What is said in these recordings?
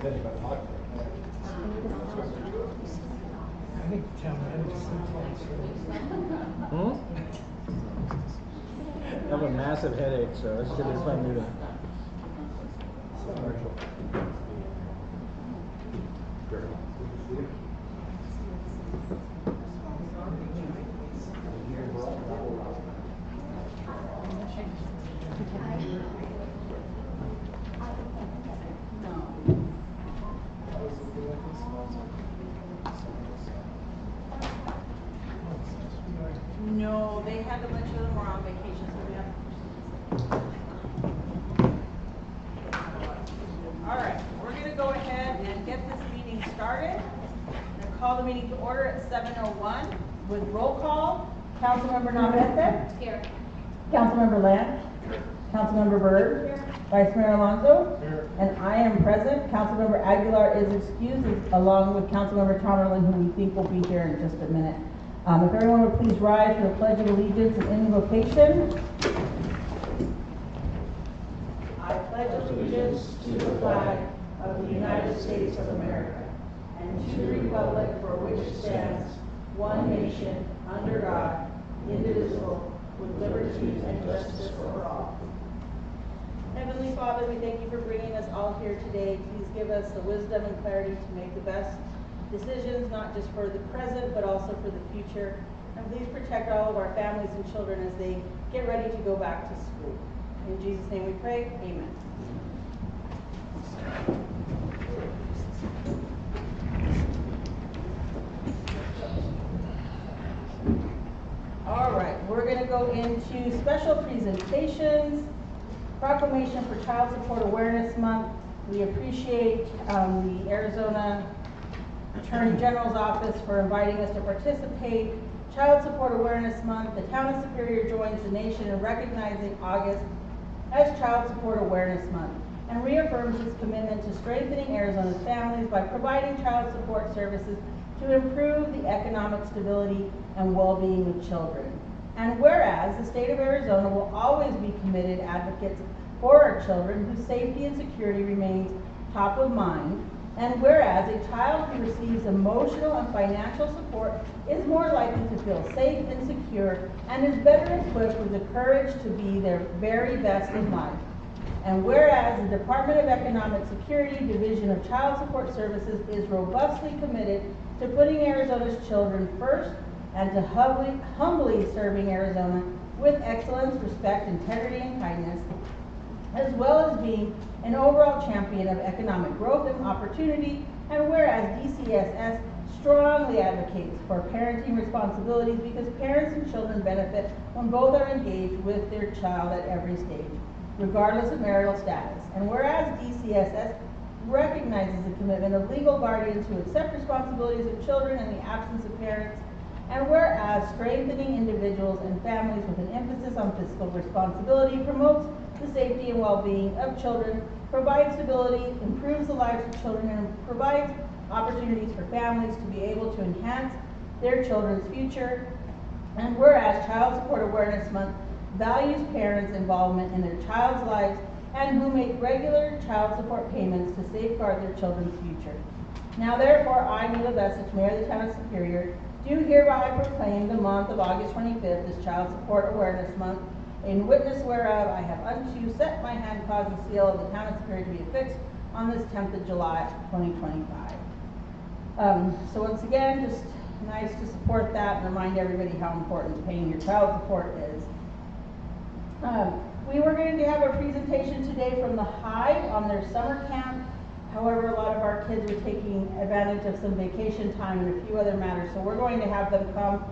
I think town manager sometimes. I have a massive headache, so this should be fun meeting. No, they had a bunch of them were on vacation, so we have. All right, we're gonna go ahead and get this meeting started. I'm gonna call the meeting to order at 7:01 with roll call. Councilmember Navarrete? Here. Councilmember Land? Councilmember Byrd? Here. Vice Mayor Alonso? Here. And I am present. Councilmember Aguilar is excused, along with Councilmember Tomerlin, who we think will be here in just a minute. If everyone would please rise for the Pledge of Allegiance and invocation. I pledge allegiance to the flag of the United States of America and to the republic for which it stands, one nation, under God, indivisible, with liberty and justice for all. Heavenly Father, we thank you for bringing us all here today. Please give us the wisdom and clarity to make the best decisions, not just for the present, but also for the future. And please protect all of our families and children as they get ready to go back to school. In Jesus' name we pray, amen. All right, we're gonna go into special presentations. Proclamation for Child Support Awareness Month. We appreciate the Arizona Attorney General's Office for inviting us to participate. Child Support Awareness Month. The Town of Superior joins the nation in recognizing August as Child Support Awareness Month and reaffirms its commitment to strengthening Arizona's families by providing child support services to improve the economic stability and well-being of children. And whereas the state of Arizona will always be committed advocates for our children whose safety and security remains top of mind, and whereas a child who receives emotional and financial support is more likely to feel safe and secure and is better equipped with the courage to be their very best in life. And whereas the Department of Economic Security Division of Child Support Services is robustly committed to putting Arizona's children first and to humbly serving Arizona with excellence, respect, integrity, and kindness, as well as being an overall champion of economic growth and opportunity, and whereas DCSS strongly advocates for parenting responsibilities because parents and children benefit when both are engaged with their child at every stage, regardless of marital status. And whereas DCSS recognizes the commitment of legal guardians who accept responsibilities of children in the absence of parents, and whereas strengthening individuals and families with an emphasis on fiscal responsibility promotes the safety and well-being of children, provides stability, improves the lives of children, and provides opportunities for families to be able to enhance their children's future. And whereas Child Support Awareness Month values parents' involvement in their child's lives and who make regular child support payments to safeguard their children's future. Now therefore, I, Mila Vesich, Mayor of the Town of Superior, do hereby proclaim the month of August 25th as Child Support Awareness Month, in witness whereof I have unto set my hand, cause, and seal of the Town of Superior to be affixed on this 10th of July, 2025. So once again, just nice to support that and remind everybody how important paying your child support is. We were going to have a presentation today from the Hive on their summer camp. However, a lot of our kids are taking advantage of some vacation time and a few other matters. So we're going to have them come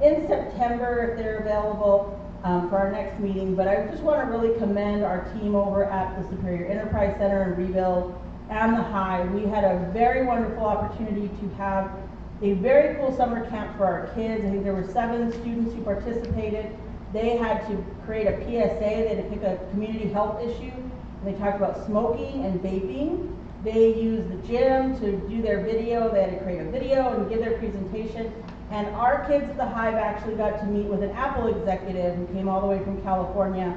in September if they're available for our next meeting. But I just want to really commend our team over at the Superior Enterprise Center in Rebuild and the Hive. We had a very wonderful opportunity to have a very cool summer camp for our kids. I think there were 7 students who participated. They had to create a PSA. They had to pick a community health issue. And they talked about smoking and vaping. They used the gym to do their video. They had to create a video and give their presentation. And our kids at the Hive actually got to meet with an Apple executive who came all the way from California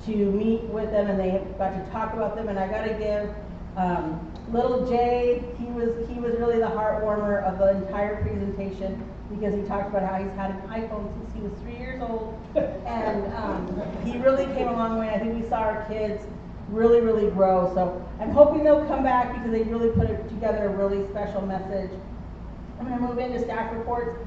to meet with them, and they got to talk about them. And I got to give Little Jay, he was really the heart warmer of the entire presentation because he talked about how he's had an iPhone since he was 3 years old. And he really came a long way. I think we saw our kids really, really grow. So I'm hoping they'll come back because they really put together a really special message. I'm going to move into staff reports.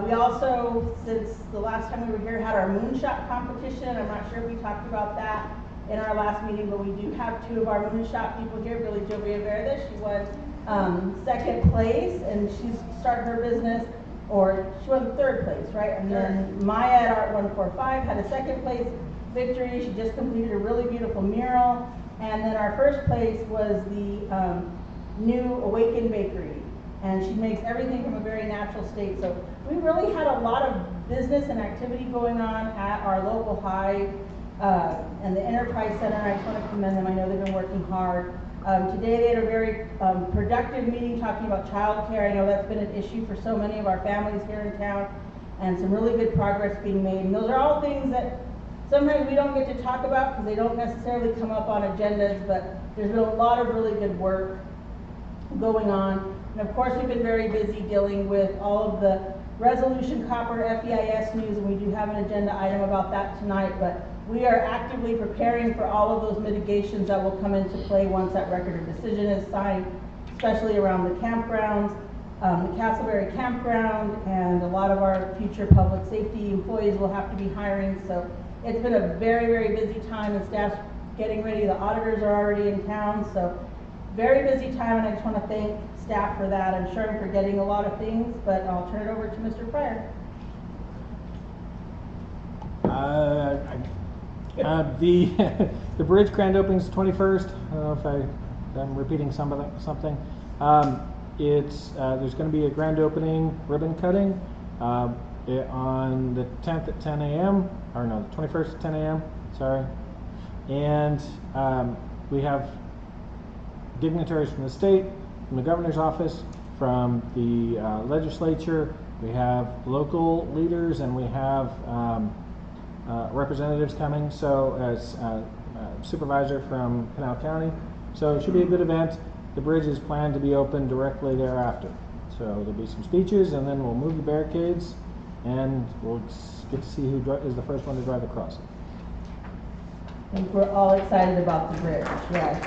We also, since the last time we were here, had our moonshot competition. I'm not sure if we talked about that in our last meeting, but we do have 2 of our moonshot people here. Billy Jo Villaverde, she won 2nd place, and she's started her business, or she won 3rd place, right? And then Maya at Art 145 had a 2nd place victory. She just completed a really beautiful mural. And then our 1st place was the new Awaken Bakery. And she makes everything from a very natural state. So we really had a lot of business and activity going on at our local hive and the Enterprise Center. I just want to commend them. I know they've been working hard. Today they had a very productive meeting talking about childcare. I know that's been an issue for so many of our families here in town, and some really good progress being made. And those are all things that sometimes we don't get to talk about because they don't necessarily come up on agendas, but there's been a lot of really good work going on. And of course, we've been very busy dealing with all of the Resolution Copper FEIS news, and we do have an agenda item about that tonight, but we are actively preparing for all of those mitigations that will come into play once that record of decision is signed, especially around the campgrounds, the Castleberry campground, and a lot of our future public safety employees will have to be hiring. So it's been a very, very busy time, and staff's getting ready. The auditors are already in town, so very busy time, and I just want to thank staff for that. I'm sure I'm forgetting a lot of things, but I'll turn it over to Mr. Pryor. The bridge grand opening is the 21st. I don't know if I'm repeating something. There's going to be a grand opening ribbon cutting on the 10th at 10 a.m. or no, the 21st at 10 a.m. Sorry, and we have dignitaries from the state, from the governor's office, from the legislature. We have local leaders, and we have representatives coming. So as supervisor from Pinal County. So it should be a good event. The bridge is planned to be open directly thereafter. So there'll be some speeches, and then we'll move the barricades, and we'll get to see who is the first one to drive across it. I think we're all excited about the bridge. Yes.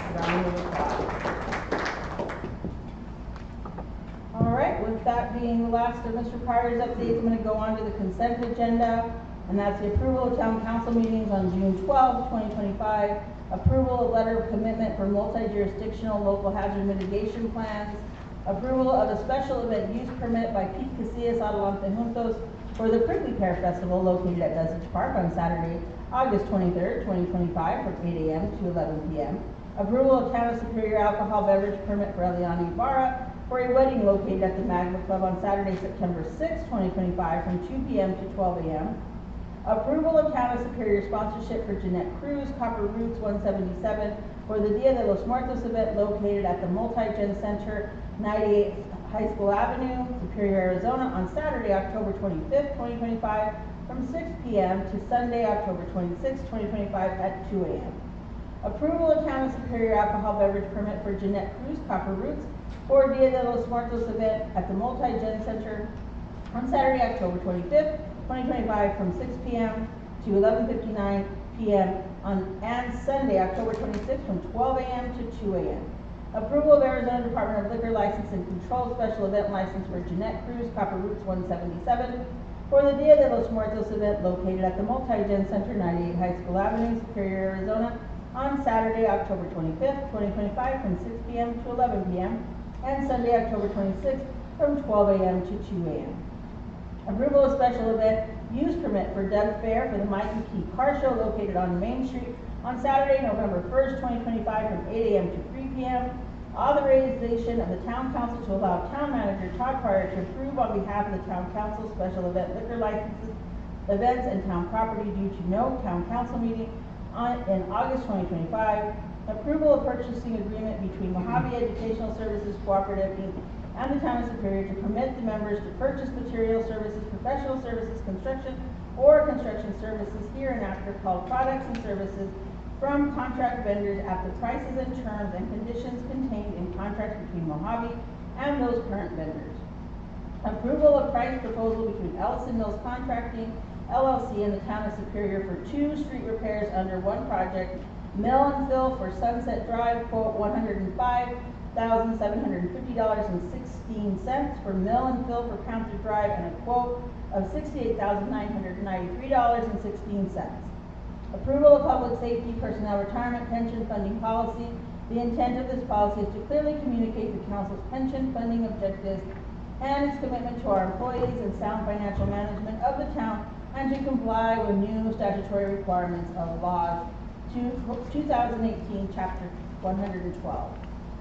All right, with that being the last of Mr. Pryor's updates, I'm going to go on to the consent agenda, and that's the approval of town council meetings on June 12, 2025, approval of letter of commitment for multi-jurisdictional local hazard mitigation plans, approval of a special event use permit by Pete Casillas Adelante Juntos for the Prickly Pear Festival located at Dulcich Park on Saturday, August 23rd, 2025 from 8 a.m. to 11 p.m. Approval of Town of Superior alcohol beverage permit for Eliana Ibarra for a wedding located at the Magna Club on Saturday, September 6, 2025 from 2 p.m. to 12 a.m. Approval of Town of Superior sponsorship for Jeanette Cruz, Copper Roots 177 for the Dia de los Muertos event located at the Multi-Gen Center, 98 High School Avenue, Superior, Arizona on Saturday, October 25th, 2025 from 6 p.m. to Sunday, October 26th, 2025 at 2 a.m. Approval of Town of Superior alcohol beverage permit for Jeanette Cruz, Copper Roots for Dia de los Muertos event at the Multi-Gen Center on Saturday, October 25th, 2025 from 6 p.m. to 11:59 p.m. and Sunday, October 26th from 12 a.m. to 2 a.m. Approval of Arizona Department of Liquor License and Control special event license for Jeanette Cruz, Copper Roots 177 for the Dia de los Muertos event located at the Multi-Gen Center, 98 High School Avenue, Superior, Arizona on Saturday, October 25th, 2025 from 6 p.m. to 11 p.m. and Sunday, October 26th from 12 a.m. to 2 a.m. Approval of special event use permit for Doug Fair for the Mike and Key Car Show located on Main Street on Saturday, November 1st, 2025 from 8 a.m. to 3 p.m. Authorization of the Town Council to allow Town Manager Todd Pryor to approve on behalf of the Town Council special event liquor licenses, events, and town property due to no Town Council meeting in August 2025. Approval of purchasing agreement between Mojave Educational Services Cooperative Inc. and the Town of Superior to permit the members to purchase material services, professional services, construction, or construction services hereinafter called products and services from contract vendors at the prices and terms and conditions contained in contracts between Mojave and those current vendors. Approval of price proposal between Ellison Mills Contracting LLC and the town of Superior for 2 street repairs under one project. Mill and fill for Sunset Drive, quote $105,750.16 for mill and fill for Panther Drive, and a quote of $68,993.16. Approval of public safety personnel retirement pension funding policy. The intent of this policy is to clearly communicate the council's pension funding objectives and its commitment to our employees and sound financial management of the town, and to comply with new statutory requirements of laws 2018 chapter 112.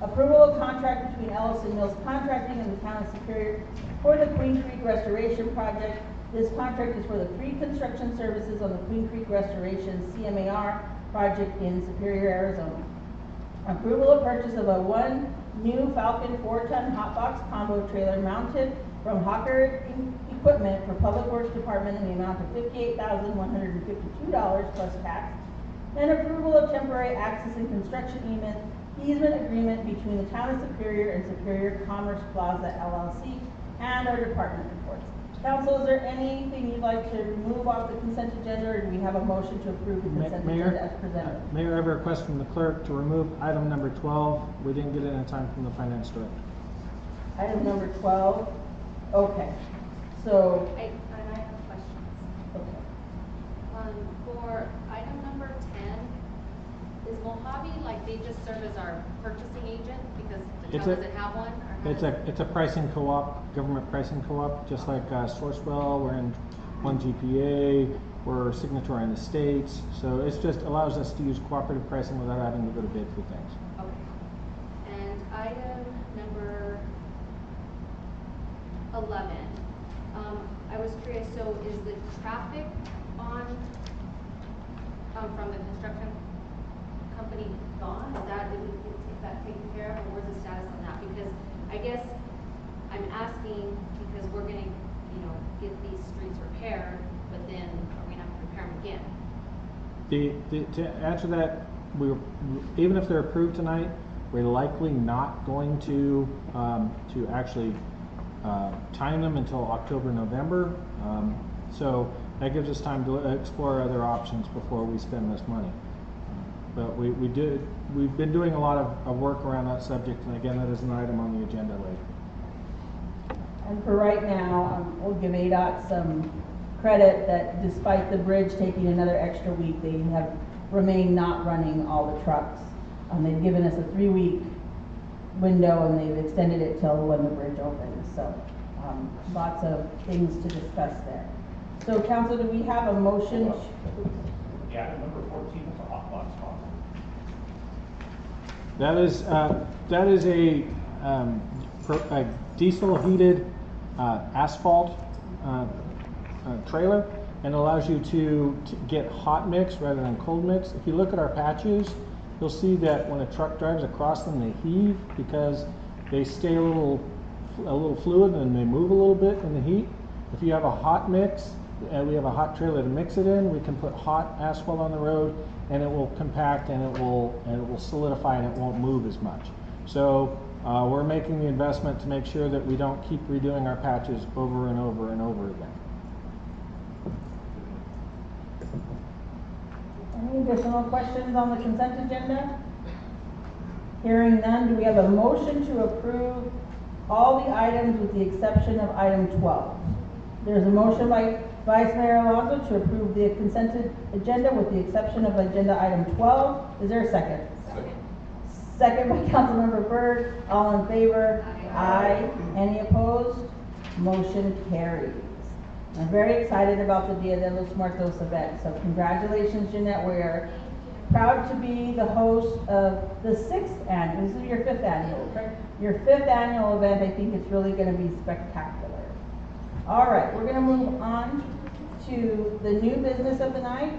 Approval of contract between Ellison Mills Contracting and the town of Superior for the Queen Creek Restoration Project. This contract is for the pre-construction services on the Queen Creek Restoration CMAR project in Superior, Arizona. Approval of purchase of one new Falcon 4-ton hot box combo trailer mounted from Hawker Equipment for Public Works Department in the amount of $58,152 plus tax. And approval of temporary access and construction easement agreement between the town of Superior and Superior Commerce Plaza LLC, and our department reports. Council, is there anything you'd like to remove off the consent agenda, or do we have a motion to approve the consent agenda as presented? Mayor, I have a request from the clerk to remove item number 12. We didn't get it in time from the finance director. Item number 12. Okay. So. I have questions. Okay. For item number 10, is Mojave, like, they just serve as our purchasing agent because the town doesn't have one? Or It's a pricing co-op, government pricing co-op, just like Sourcewell. We're in one GPA, we're signatory in the states, so it's just allows us to use cooperative pricing without having to go to bid for things. Okay. And item number 11, I was curious, so is the traffic on, from the construction company gone? Is that taken care of, or where's the status on that? Because I guess I'm asking because we're gonna, get these streets repaired, but then are we gonna have to repair them again? To answer that, even if they're approved tonight, we're likely not going to actually time them until October, November. So that gives us time to explore other options before we spend this money. But we've been doing a lot of work around that subject, and again, that is an item on the agenda later. And for right now, we'll give ADOT some credit that despite the bridge taking another extra week, they have remained not running all the trucks. They've given us a 3-week window, and they've extended it till when the bridge opens. So lots of things to discuss there. So council, do we have a motion? Yeah, number 14 is a hot box spot. That is a diesel heated asphalt trailer, and allows you to get hot mix rather than cold mix. If you look at our patches, you'll see that when a truck drives across them, they heave because they stay a little fluid and they move a little bit in the heat. If you have a hot mix, we have a hot trailer to mix it in. We can put hot asphalt on the road, and it will compact, and it will solidify, and it won't move as much. So we're making the investment to make sure that we don't keep redoing our patches over and over and over again. Any additional questions on the consent agenda? Hearing none, do we have a motion to approve all the items with the exception of item 12? There's a motion by Vice Mayor Alonso to approve the consent agenda with the exception of agenda item 12. Is there a second? Second by Councilmember Byrd. All in favor? Aye. Any opposed? Motion carries. I'm very excited about the Dia de los Muertos event. So congratulations, Jeanette. We're proud to be the host of the 6th annual. This is your 5th annual, correct? Your 5th annual event. I think it's really going to be spectacular. All right, we're going to move on to the new business of the night.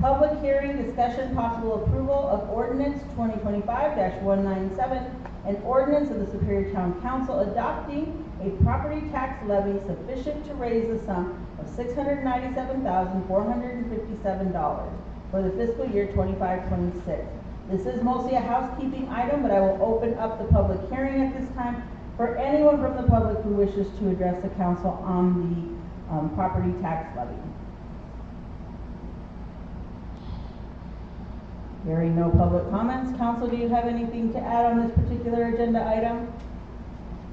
Public hearing, discussion, possible approval of ordinance 2025-197, an ordinance of the Superior Town Council adopting a property tax levy sufficient to raise the sum of $697,457 for the fiscal year 25-26. This is mostly a housekeeping item, but I will open up the public hearing at this time for anyone from the public who wishes to address the council on the property tax levy. Hearing no public comments, council, do you have anything to add on this particular agenda item?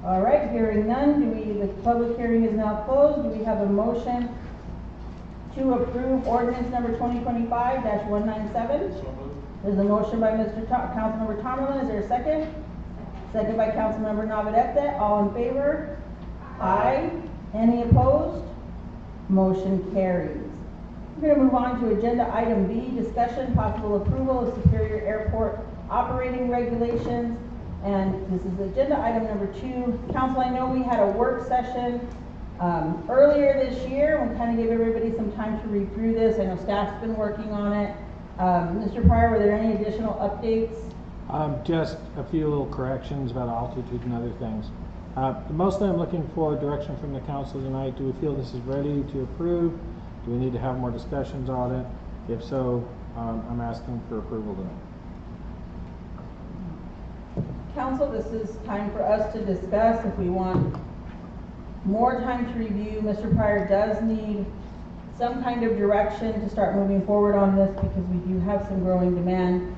All right, hearing none, the public hearing is now closed. Do we have a motion to approve ordinance number 2025-197? There's a motion by Councilmember Tomerlin. Is there a second? Second by Councilmember Navarrete. All in favor? Aye. Any opposed? Motion carries. We're going to move on to agenda item B, discussion, possible approval of Superior Airport operating regulations. And this is agenda item number 2. Council, I know we had a work session earlier this year. We kind of gave everybody some time to read through this. I know staff's been working on it. Mr. Pryor, were there any additional updates? Just a few little corrections about altitude and other things. Mostly I'm looking for direction from the council tonight. Do we feel this is ready to approve? Do we need to have more discussions on it? If so, I'm asking for approval tonight. Council, this is time for us to discuss if we want more time to review. Mr. Pryor does need some kind of direction to start moving forward on this because we do have some growing demand,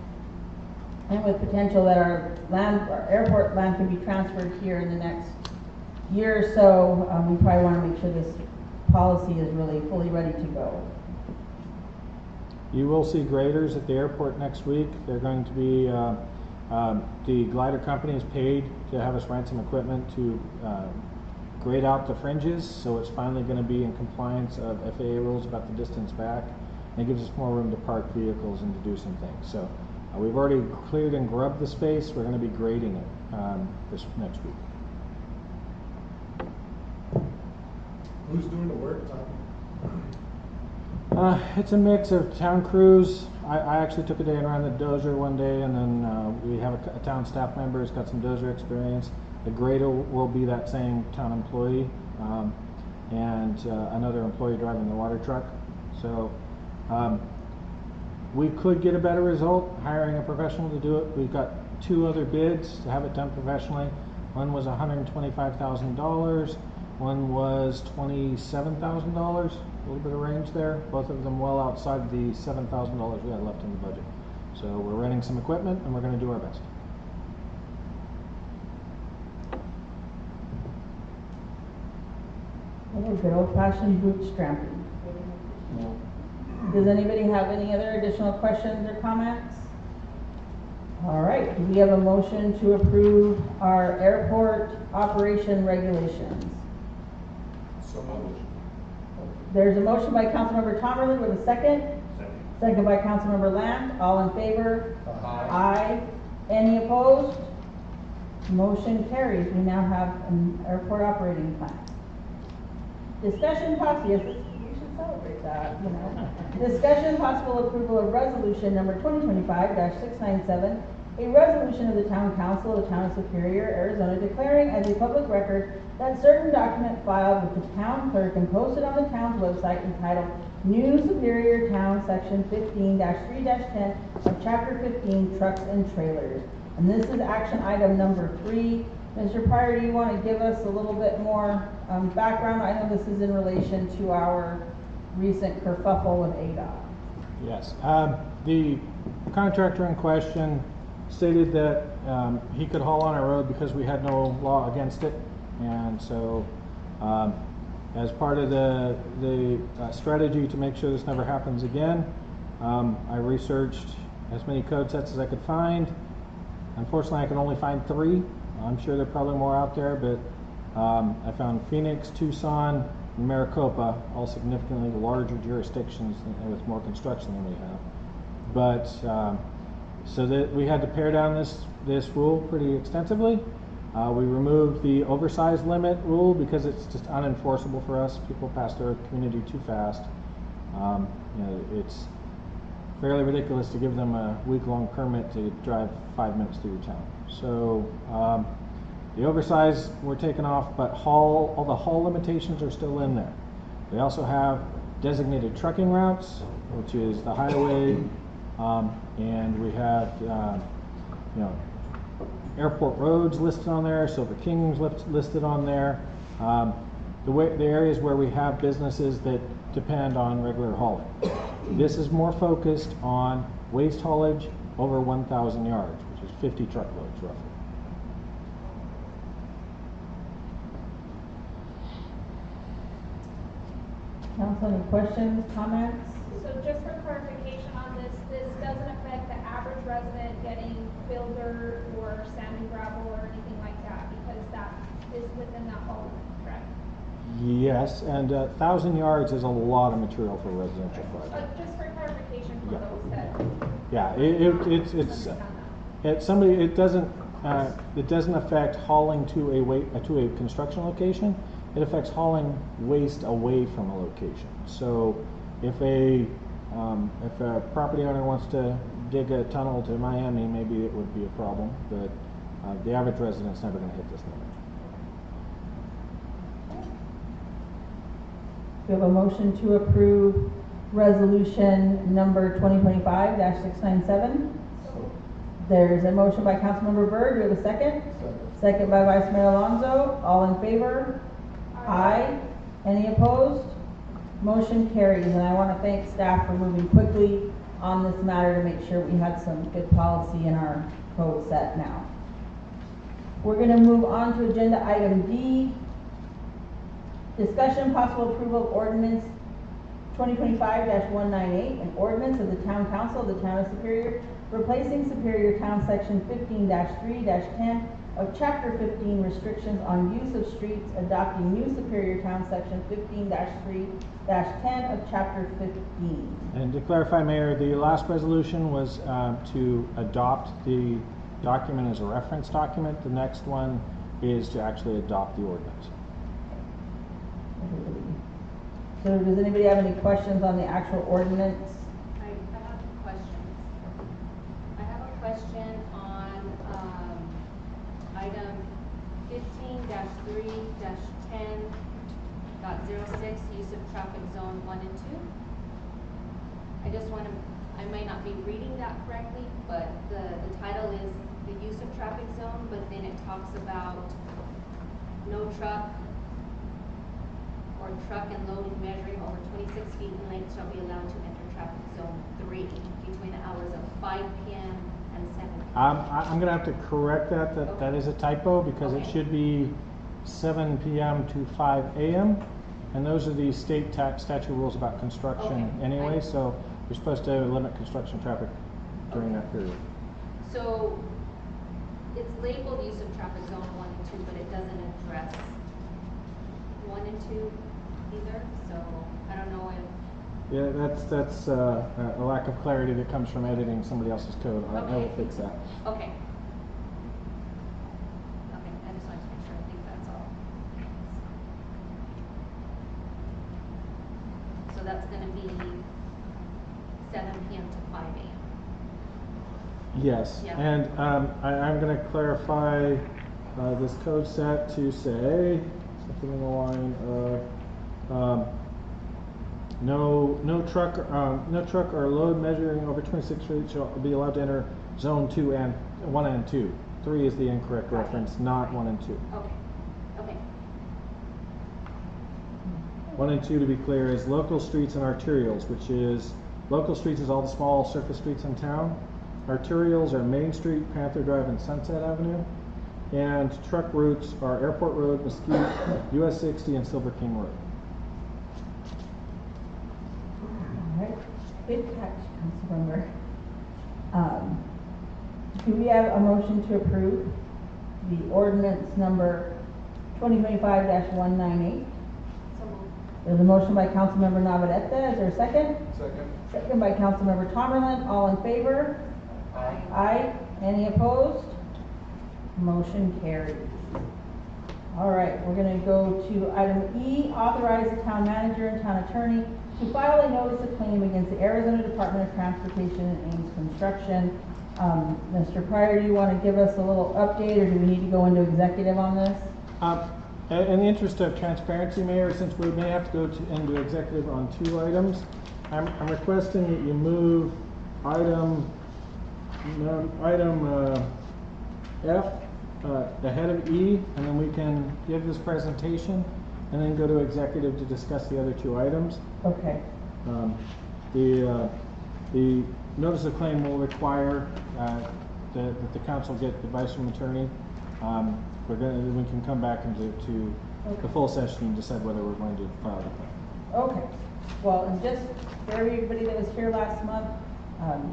and with potential that our airport land can be transferred here in the next year or so, we probably want to make sure this policy is really fully ready to go. You will see graders at the airport next week. They're going to be, the glider company is paid to have us rent some equipment to grade out the fringes, so it's finally going to be in compliance of FAA rules about the distance back. And it gives us more room to park vehicles and to do some things. So we've already cleared and grubbed the space. We're going to be grading it this next week. Who's doing the work, Tom? It's a mix of town crews. I actually took a day and ran the dozer one day, and then we have a town staff member who's got some dozer experience. The grader will be that same town employee, and another employee driving the water truck. So we could get a better result hiring a professional to do it. We've got 2 other bids to have it done professionally. One was $125,000. One was $27,000, a little bit of range there. Both of them well outside the $7,000 we had left in the budget. So we're renting some equipment and we're going to do our best. Oh, good old-fashioned bootstrapping. Does anybody have any other additional questions or comments? All right, do we have a motion to approve our airport operation regulations? So moved. There's a motion by Councilmember Tomerlin with a second. Second by Councilmember Land. All in favor? Aye. Any opposed? Motion carries. We now have an airport operating plan. Discussion possible, yes, you should celebrate that, you know. Discussion possible approval of resolution number 2025-697, a resolution of the Town Council of the Town of Superior, Arizona, declaring as a public record that certain document filed with the town clerk and posted on the town's website entitled New Superior Town Section 15-3-10 of Chapter 15 Trucks and Trailers. And this is action item number 3. Mr. Pryor, do you want to give us a little bit more background? I know this is in relation to our recent kerfuffle with ADOT. Yes. The contractor in question stated that he could haul on our road because we had no law against it. And so as part of the strategy to make sure this never happens again, I researched as many code sets as I could find. Unfortunately, I could only find 3. I'm sure there are probably more out there, but I found Phoenix, Tucson, and Maricopa, all significantly larger jurisdictions with more construction than we have. But so that we had to pare down this rule pretty extensively. We removed the oversized limit rule because it's just unenforceable for us. People pass their community too fast. You know, it's fairly ridiculous to give them a week-long permit to drive 5 minutes through your town. So the oversized were taken off, but all the haul limitations are still in there. We also have designated trucking routes, which is the highway, and we have, airport roads listed on there, Silver King's listed on there. The areas where we have businesses that depend on regular hauling. This is more focused on waste haulage over 1,000 yards, which is 50 truckloads roughly. Council, any questions, comments? So just for clarification on this, this doesn't affect the average resident getting builder or sand and gravel or anything like that, because that is within that whole, correct? Yes, and 1,000 yards is a lot of material for a residential project. Just for clarification for Yeah. those that. Yeah, it's understand that. it doesn't affect hauling to a construction location. It affects hauling waste away from a location. So if a property owner wants to dig a tunnel to Miami, maybe it would be a problem, but the average resident's never going to hit this limit. We have a motion to approve resolution number 2025-697. There's a motion by Councilmember Byrd. Do we have a second? Second by Vice Mayor Alonso. All in favor? Aye. Any opposed? Motion carries, and I want to thank staff for moving quickly on this matter to make sure we had some good policy in our code set now. We're going to move on to agenda item D. Discussion possible approval of ordinance 2025-198, an ordinance of the Town Council of the Town of Superior, replacing Superior Town Section 15-3-10 of Chapter 15 restrictions on use of streets, adopting new Superior Town Section 15-3-10 of Chapter 15. And to clarify, Mayor, the last resolution was to adopt the document as a reference document. The next one is to actually adopt the ordinance. So does anybody have any questions on the actual ordinance? I have questions. I have a question on, item 15-3-10.06, use of traffic zone 1 and 2. I just want to, I might not be reading that correctly, but the title is the use of traffic zone, but then it talks about no truck or truck and loading measuring over 26 feet in length shall be allowed to enter traffic zone 3 between the hours of 5 p.m. and 7 p.m. I'm going to have to correct that. That is a typo because it Okay. should be 7 p.m. to 5 a.m. And those are the state statute rules about construction Okay. anyway. So you're supposed to limit construction traffic during that period. So it's labeled use of traffic zone 1 and 2, but it doesn't address 1 and 2 either. So I don't know if. Yeah, that's a lack of clarity that comes from editing somebody else's code. I will Okay. fix that. Okay. Okay, I just wanted to make sure. I think that's all. So that's going to be 7 p.m. to 5 a.m. Yes, Yeah. and I'm going to clarify this code set to say something in the line of no truck or load measuring over 26 feet shall be allowed to enter zone 2 and 1 and 2. 3 is the incorrect Right. reference, not 1 and 2. Okay. Okay. 1 and 2, to be clear, is local streets and arterials, which is local streets is all the small surface streets in town. Arterials are Main Street, Panther Drive, and Sunset Avenue. And truck routes are Airport Road, Mesquite, US 60, and Silver King Road. All right, good catch, Councilmember. Do we have a motion to approve the ordinance number 2025-198? So moved. There's a motion by Councilmember Navarrete. Is there a second? Second. Second by Councilmember Tomerlin. All in favor? Aye. Any opposed? Motion carries. All right, we're gonna go to item E, authorize the town manager and town attorney to file a notice of claim against the Arizona Department of Transportation and Ames Construction. Mr. Pryor, do you want to give us a little update, or do we need to go into executive on this? In the interest of transparency, Mayor, since we may have to go into executive on 2 items, I'm requesting that you move item F ahead of E, and then we can give this presentation and then go to executive to discuss the other two items. Okay. The notice of claim will require that the council get advice from attorney. We can come back into the full session and decide whether we're going to file the claim. Okay. Well, and just for everybody that was here last month,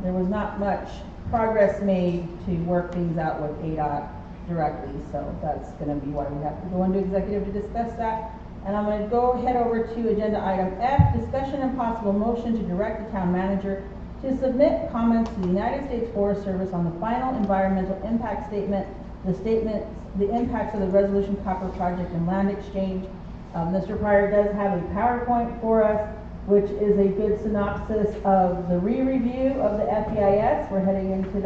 there was not much progress made to work things out with ADOT directly, so that's gonna be why we have to go into executive to discuss that. And I'm gonna go head over to agenda item F, discussion and possible motion to direct the town manager to submit comments to the United States Forest Service on the final environmental impact statement, the impacts of the Resolution Copper project and land exchange. Mr. Pryor does have a PowerPoint for us, which is a good synopsis of the re-review of the FEIS. We're heading into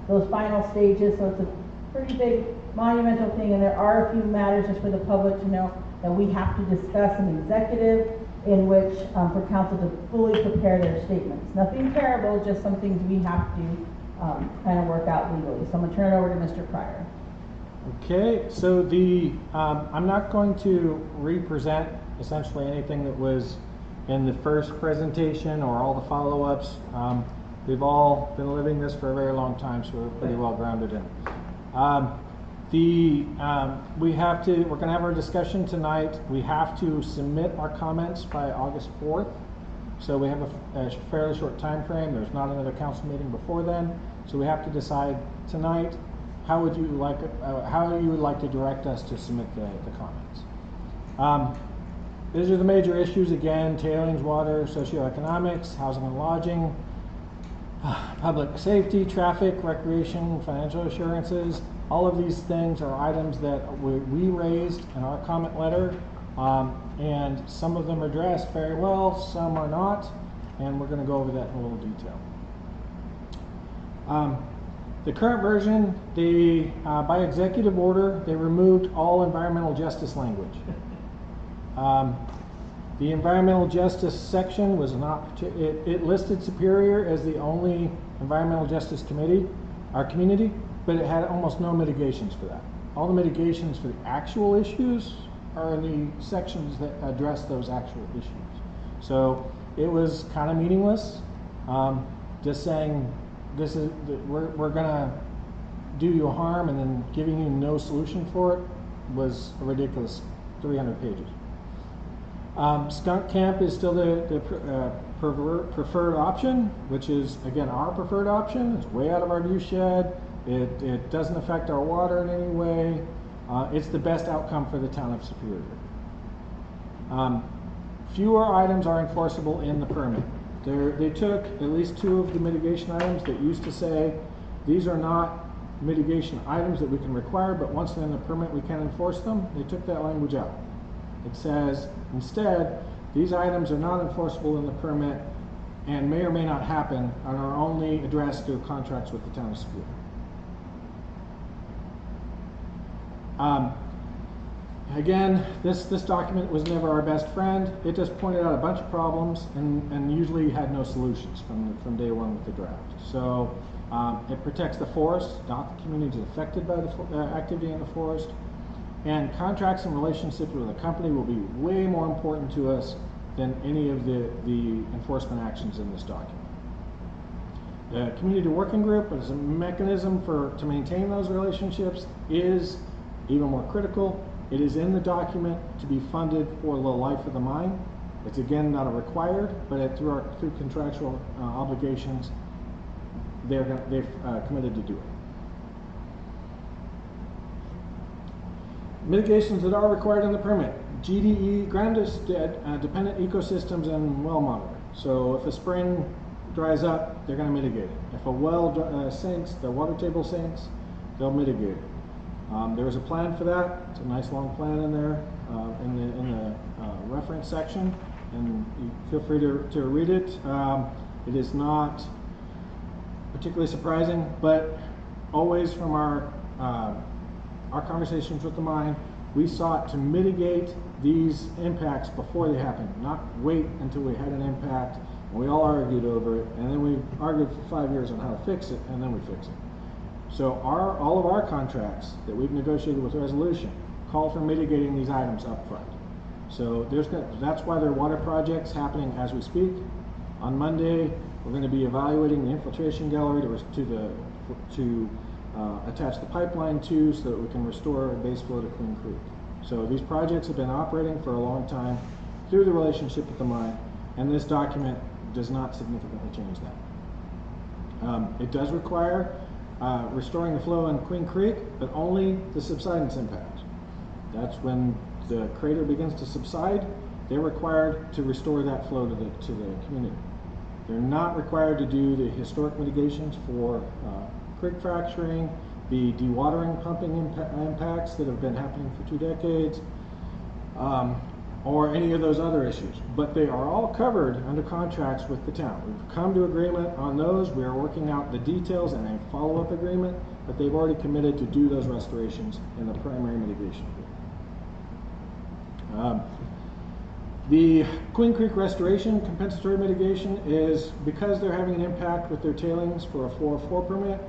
those final stages, so it's a pretty big monumental thing, and there are a few matters just for the public to know that we have to discuss in executive, in which for council to fully prepare their statements. Nothing terrible, just some things we have to kind of work out legally. So I'm gonna turn it over to Mr. Pryor. Okay, so I'm not going to represent essentially anything that was in the first presentation or all the follow-ups. We've all been living this for a very long time, so we're pretty well grounded in it. We're going to have our discussion tonight. We have to submit our comments by August 4th. So we have a fairly short time frame. There's not another council meeting before then. So we have to decide tonight how you would like to direct us to submit the comments. These are the major issues again: tailings, water, socioeconomics, housing and lodging, public safety, traffic, recreation, financial assurances. All of these things are items that we raised in our comment letter, and some of them are addressed very well, some are not, and we're going to go over that in a little detail. The current version, by executive order, they removed all environmental justice language. The environmental justice section was not, it listed Superior as the only environmental justice community, but it had almost no mitigations for that. All the mitigations for the actual issues are in the sections that address those actual issues. So it was kind of meaningless. Just saying we're gonna do you harm and then giving you no solution for it was a ridiculous 300 pages. Skunk camp is still the preferred option, which is again our preferred option. It's way out of our view shed. It doesn't affect our water in any way. It's the best outcome for the town of Superior. Fewer items are enforceable in the permit. They took at least 2 of the mitigation items that used to say these are not mitigation items that we can require, but once they're in the permit we can enforce them. They took that language out. It says instead these items are not enforceable in the permit and may or may not happen and are only addressed through contracts with the town of Superior. Again, this document was never our best friend. It just pointed out a bunch of problems and usually had no solutions from day one with the draft. So it protects the forest, not the communities affected by the activity in the forest. And contracts and relationships with a company will be way more important to us than any of the enforcement actions in this document. The community working group as a mechanism to maintain those relationships is even more critical. It is in the document to be funded for the life of the mine. It's again not a required, but through contractual obligations, they've committed to do it. Mitigations that are required in the permit: GDE, ground dependent ecosystems, and well monitoring. So if a spring dries up, they're going to mitigate it. If a well sinks, the water table sinks, they'll mitigate it. There is a plan for that. It's a nice long plan in there in the reference section, and you feel free to read it. It is not particularly surprising, but always from our conversations with the mine, we sought to mitigate these impacts before they happen, not wait until we had an impact And we all argued over it, and then we argued for 5 years on how to fix it, and then we fix it. So all of our contracts that we've negotiated with Resolution call for mitigating these items up front. So that's why there are water projects happening as we speak. On Monday, we're going to be evaluating the infiltration gallery to attach the pipeline to, so that we can restore base flow to Queen Creek. So these projects have been operating for a long time through the relationship with the mine, and this document does not significantly change that. It does require restoring the flow in Queen Creek, but only the subsidence impact. That's when the crater begins to subside, they're required to restore that flow to the community. They're not required to do the historic mitigations for creek fracturing, the dewatering pumping impacts that have been happening for 2 decades, or any of those other issues. But they are all covered under contracts with the town. We've come to agreement on those. We are working out the details in a follow-up agreement, but they've already committed to do those restorations in the primary mitigation agreement. The Queen Creek restoration compensatory mitigation is because they're having an impact with their tailings for a 404 permit,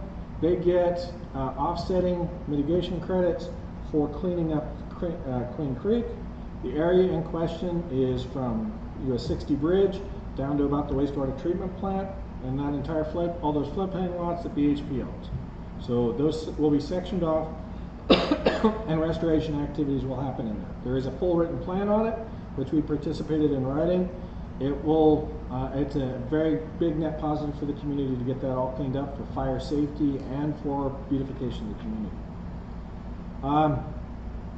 they get offsetting mitigation credits for cleaning up Queen Creek. The area in question is from US 60 Bridge down to about the wastewater treatment plant, and that entire all those floodplain lots that BHP owns. So those will be sectioned off and restoration activities will happen in there. There is a full written plan on it, which we participated in writing. It's a very big net positive for the community to get that all cleaned up for fire safety and for beautification of the community.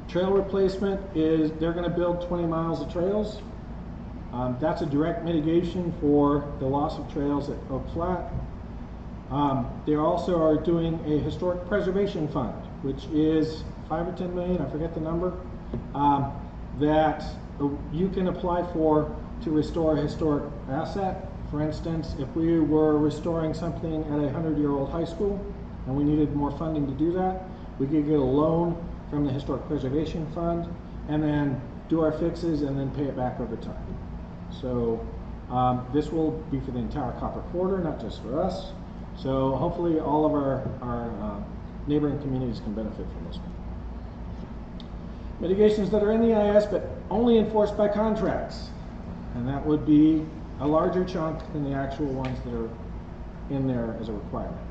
Trail replacement is, they're going to build 20 miles of trails. That's a direct mitigation for the loss of trails at Oak Flat. They also are doing a historic preservation fund, which is 5 or 10 million, I forget the number, that you can apply for to restore a historic asset. For instance, if we were restoring something at a 100-year-old high school and we needed more funding to do that, we could get a loan from the Historic Preservation Fund and then do our fixes and then pay it back over time. So this will be for the entire Copper Corridor, not just for us. So hopefully all of our neighboring communities can benefit from this one. Mitigations that are in the EIS but only enforced by contracts. And that would be a larger chunk than the actual ones that are in there as a requirement.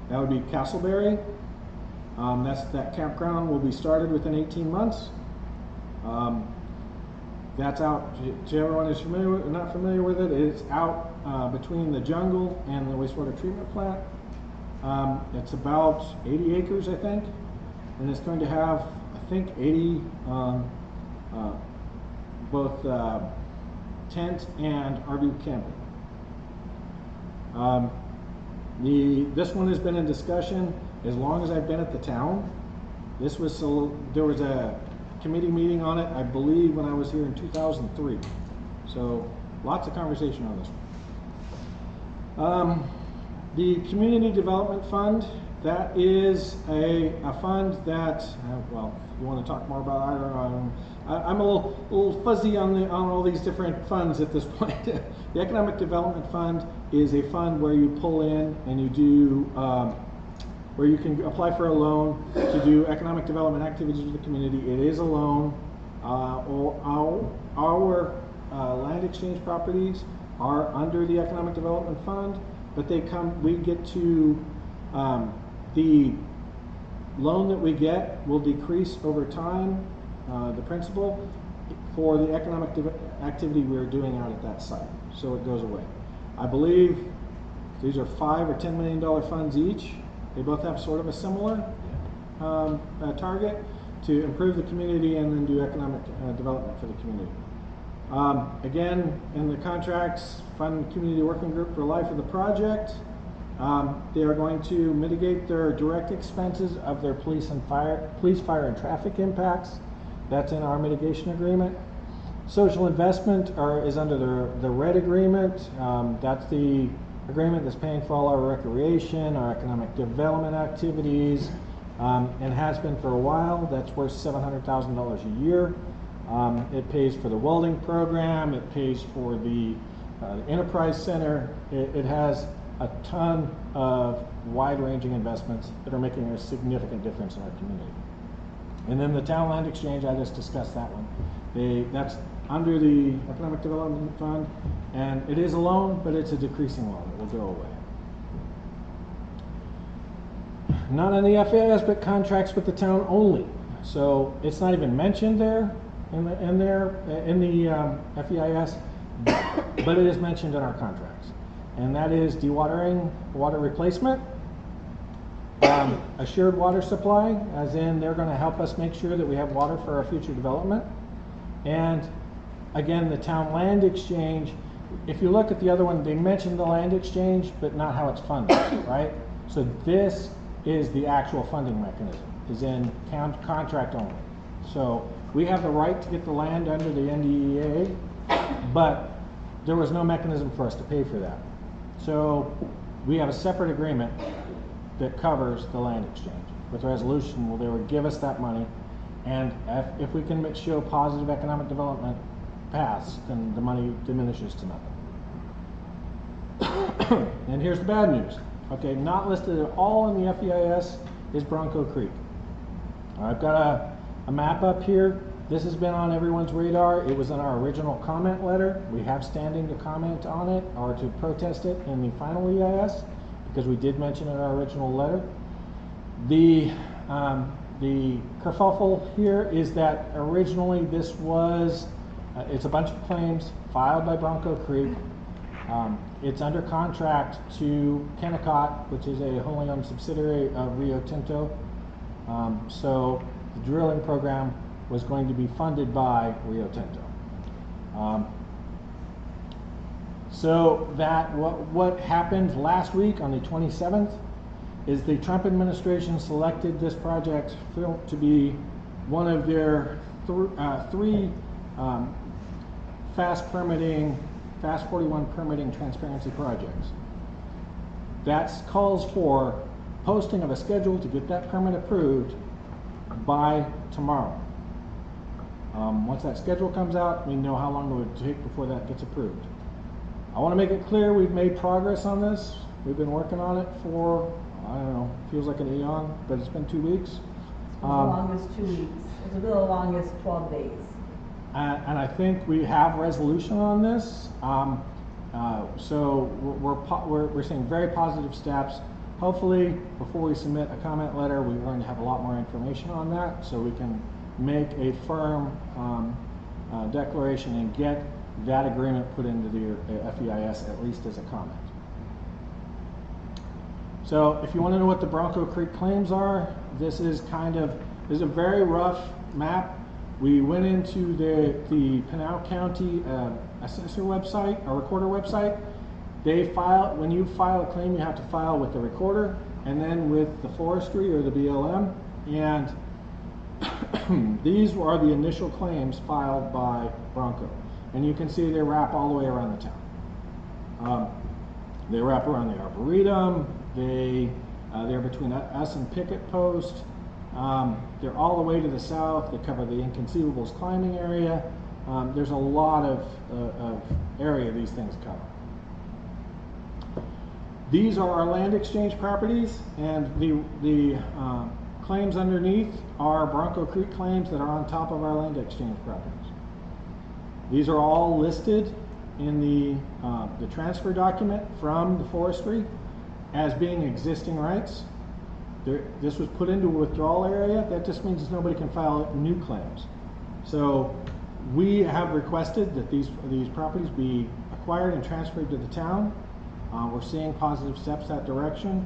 That would be Castleberry. That campground will be started within 18 months. That's out, to everyone who's not familiar with it, it's out between the jungle and the wastewater treatment plant. It's about 80 acres, I think, and it's going to have, I think, 80 both tent and RV camping. This one has been in discussion as long as I've been at the town. There was a committee meeting on it, I believe, when I was here in 2003. So lots of conversation on this one. The Community Development Fund, that is a fund that, well, if you want to talk more about it, I don't know. I'm a little fuzzy on all these different funds at this point. The Economic Development Fund is a fund where you pull in and you do, where you can apply for a loan to do economic development activities with the community. It is a loan. Our land exchange properties are under the Economic Development Fund, but we get to, the loan that we get will decrease over time, the principal, for the economic activity we're doing out at that site. So it goes away. I believe these are $5 or $10 million funds each. They both have sort of a similar target to improve the community and then do economic development for the community. Again, in the contracts, fund community working group for life of the project. They are going to mitigate their direct expenses of their police, fire, and traffic impacts. That's in our mitigation agreement. Social investment is under the RED agreement. That's the agreement that's paying for all our recreation, our economic development activities, and has been for a while. That's worth $700,000 a year. It pays for the welding program. It pays for the The Enterprise Center, it has a ton of wide-ranging investments that are making a significant difference in our community. And then the Town Land Exchange, I just discussed that one. That's under the Economic Development Fund, and it is a loan, but it's a decreasing loan. It will go away. Not on the FEIS, but contracts with the town only. So it's not even mentioned there in the FEIS, but it is mentioned in our contracts. And that is dewatering, water replacement, assured water supply, as in they're going to help us make sure that we have water for our future development. And again, the Town Land Exchange, if you look at the other one, they mentioned the land exchange, but not how it's funded, right? So this is the actual funding mechanism, is in contract only. So we have the right to get the land under the NDEA, but there was no mechanism for us to pay for that. So we have a separate agreement that covers the land exchange. With resolution, well, they would give us that money, and if we can show positive economic development paths, then the money diminishes to nothing. And here's the bad news. Okay, not listed at all in the FEIS is Bronco Creek. I've got a map up here. This has been on everyone's radar. It was in our original comment letter. We have standing to comment on it or to protest it in the final EIS, because we did mention it in our original letter. The kerfuffle here is that originally this was, it's a bunch of claims filed by Bronco Creek. It's under contract to Kennecott, which is a wholly owned subsidiary of Rio Tinto. So the drilling program was going to be funded by Rio Tinto. So that what happened last week on the 27th is the Trump administration selected this project to be one of their three Fast 41 permitting transparency projects. That calls for posting of a schedule to get that permit approved by tomorrow. Once that schedule comes out, we know how long it would take before that gets approved. I want to make it clear we've made progress on this. We've been working on it for, I don't know, feels like an eon, but it's been 2 weeks. As long as 2 weeks. It's a little long as 12 days. And I think we have resolution on this. So we're seeing very positive steps. Hopefully, before we submit a comment letter, we're going to have a lot more information on that, so we can make a firm declaration and get that agreement put into the FEIS, at least as a comment. So if you want to know what the Bronco Creek claims are, this is a very rough map. We went into the Pinal County assessor website, or recorder website. When you file a claim, you have to file with the recorder and then with the forestry or the BLM. And these are the initial claims filed by Bronco. And you can see they wrap all the way around the town. They wrap around the Arboretum. They're between us and Picket Post. They're all the way to the south. They cover the Inconceivables climbing area. There's a lot of area these things cover. These are our land exchange properties, and the claims underneath are Bronco Creek claims that are on top of our land exchange properties. These are all listed in the transfer document from the forestry as being existing rights. This was put into a withdrawal area. That just means nobody can file new claims. So we have requested that these properties be acquired and transferred to the town. We're seeing positive steps that direction,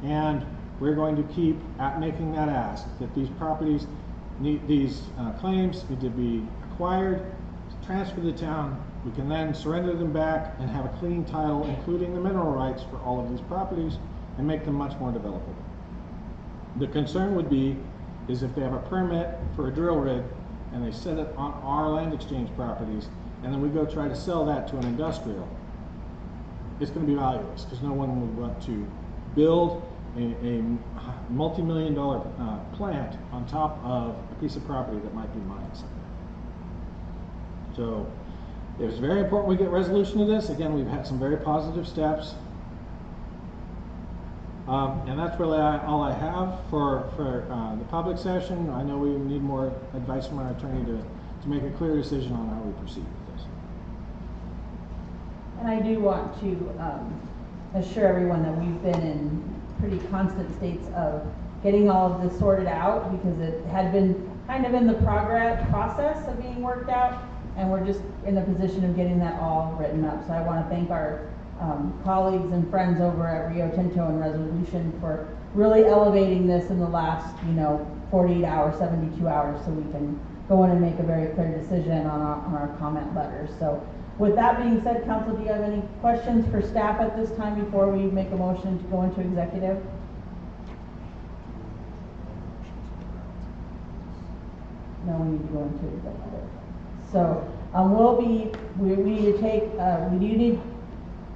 and we're going to keep at making that ask, that these properties these claims need to be acquired, transferred to the town. We can then surrender them back and have a clean title, including the mineral rights for all of these properties, and make them much more developable. The concern would be is if they have a permit for a drill rig and they set it on our land exchange properties, and then we go try to sell that to an industrial, it's going to be valueless, because no one would want to build a multi-million-dollar plant on top of a piece of property that might be mined somewhere. So It was very important we get resolution to this. Again, we've had some very positive steps. And that's really all I have for the public session. I know we need more advice from our attorney to make a clear decision on how we proceed with this. And I do want to assure everyone that we've been in pretty constant states of getting all of this sorted out, because it had been kind of in the process of being worked out, and we're just in the position of getting that all written up. So I want to thank our colleagues and friends over at Rio Tinto and Resolution for really elevating this in the last, 48 hours, 72 hours, so we can go in and make a very clear decision on our comment letters. So with that being said, council, do you have any questions for staff at this time before we make a motion to go into executive? No, we need to go into executive. So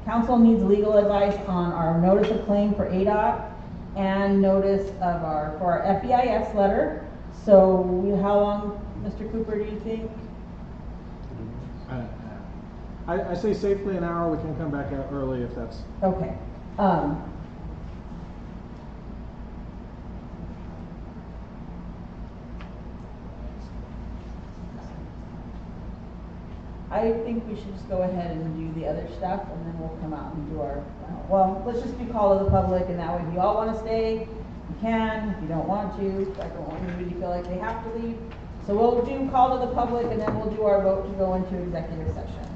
council needs legal advice on our notice of claim for ADOT and notice of for our FEIS letter. So how long, Mr. Cooper, do you think? I say safely an hour. We can come back out early if that's... Okay. I think we should just go ahead and do the other stuff, and then we'll come out and do our, let's just do call to the public, and that way if you all want to stay, you can. If you don't want to, I don't want anybody to feel like they have to leave. So we'll do call to the public, and then we'll do our vote to go into executive session.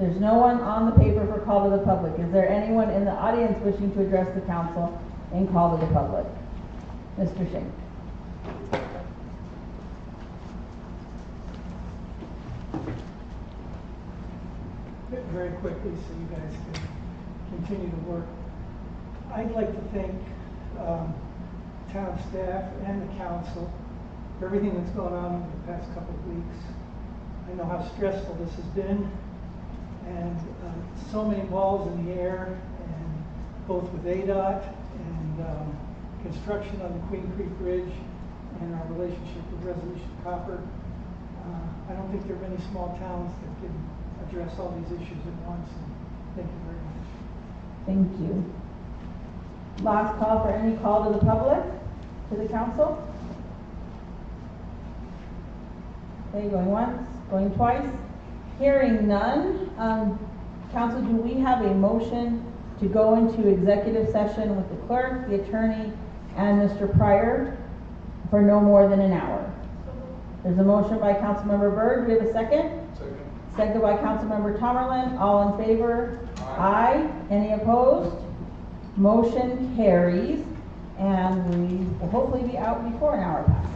There's no one on the paper for call to the public. Is there anyone in the audience wishing to address the council and call to the public? Mr. Shank. Very quickly, so you guys can continue to work. I'd like to thank town staff and the council for everything that's gone on over the past couple of weeks. I know how stressful this has been, and so many balls in the air, and both with ADOT and construction on the Queen Creek Bridge and our relationship with Resolution Copper. I don't think there are many small towns that can address all these issues at once, and thank you very much. Thank you. Last call for any call to the public, to the council. Okay, going once, going twice. Hearing none, council, do we have a motion to go into executive session with the clerk, the attorney, and Mr. Pryor for no more than an hour? There's a motion by Councilmember Byrd. Do we have a second? Second. Second by Councilmember Tomerlin. All in favor? Aye. Any opposed? Motion carries, and we will hopefully be out before an hour passes.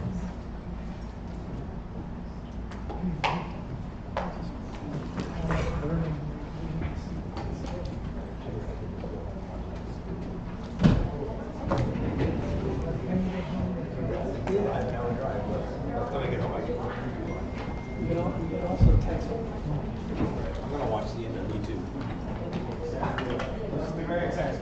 I'm gonna watch the end of YouTube. This will be very exciting.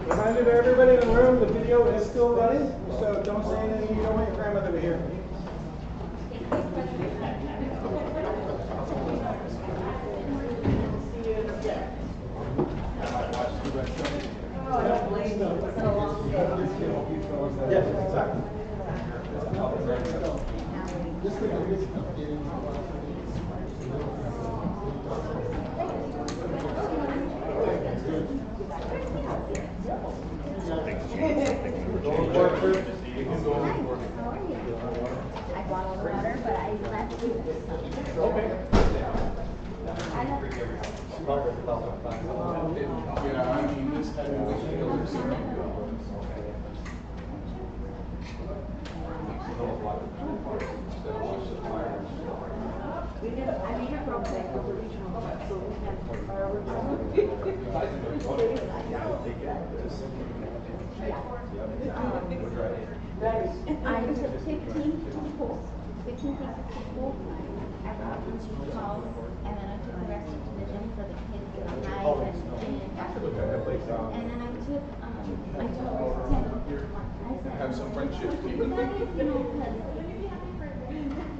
Reminder to everybody in the room, the video is still running, so don't say anything you don't want your grandmother to hear. Oh, I don't blame you. It's been a long day. Yes, exactly. I bought all the water, but I left you. Yeah, I mean, this had to We did, I made a program for the regional, so we had fireworks. I took 15 people, 15 pieces to school. I brought them to calls, and then I took the rest to the gym for the kids and I and after the And then I took Tim, I said, Have some friendship. you guys, because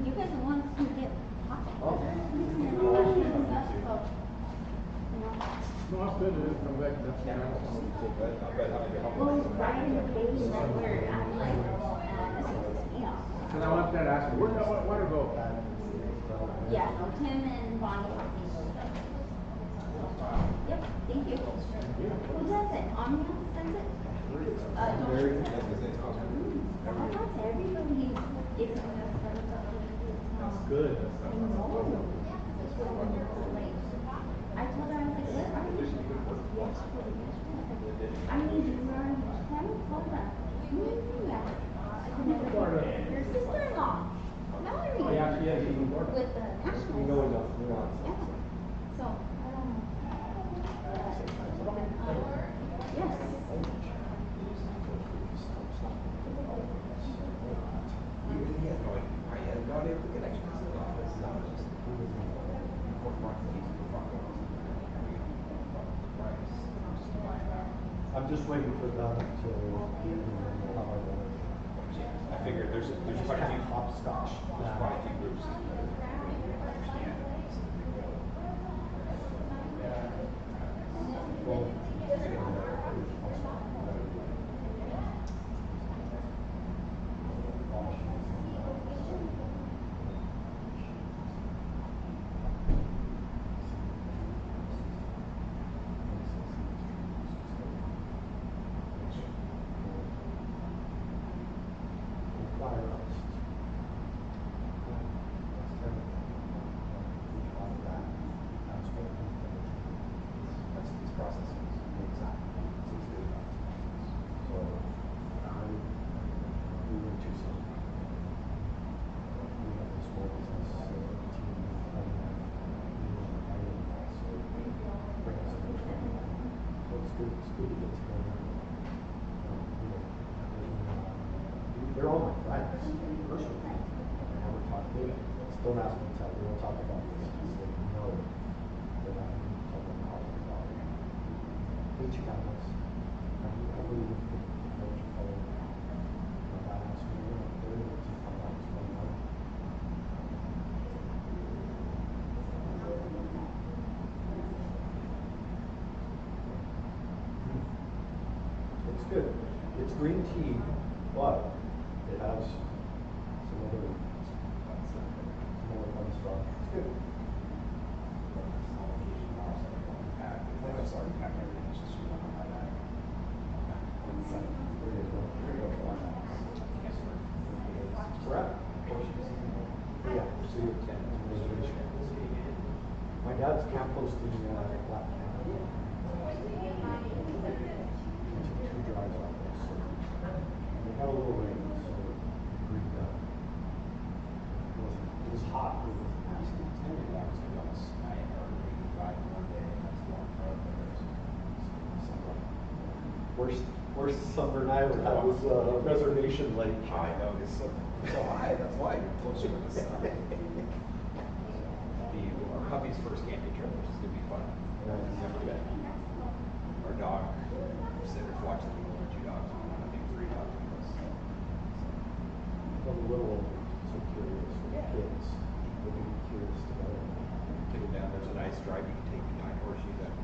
you guys are the ones who get popping. And all that kind of stuff, so, you know. No, it's good to come back, that's nice. Well, right in the baby, like, where I'm like, this pisses me off. Cause I want that to ask you, where'd that water go? Yeah, no, Tim and Bonnie helped me. Yep, thank you. Who does it? Omnia sends it? Don't. I thought everybody gives me that stuff. That's good. I know. Like, I told her, I was like, what are you? I mean, you are, Tim told them. You didn't do that. I can never do it. Your sister-in-law, Mallory. Oh, yeah, she is, she's in Florida. With the nationals. You know enough nuance. Yeah. So, I don't know. Yes. I'm just waiting for them to, I figured there's quite a few hopscotch. there's quite a few groups that understand. They're all my friends, personally. I never talk to them. Don't ask me to tell. We don't talk about this. They know that I need to tell them how to talk. Hey, Chicanos. Have you ever looked at what you call it? My dad asked me, you know, where did you find out what's going on? It's good. It's green tea, but it has some other fun stuff. It's good. Correct. Yeah, so you can. My dad's camp hosting Black Camp. Two drives out there, so we had a little rain, so we agreed that it was hot, but it was nasty. Worst summer night we had was Reservation Lake. I know, it's so high, that's why you're closer to the sun. Our hubby's first camping trip, which is gonna be fun. Never been. Our dog, sitters watching the older two dogs, I think 3 dogs. I'm a little so curious with kids. They'll be curious to know. Take it down, there's a nice drive, you can take behind horseshoe that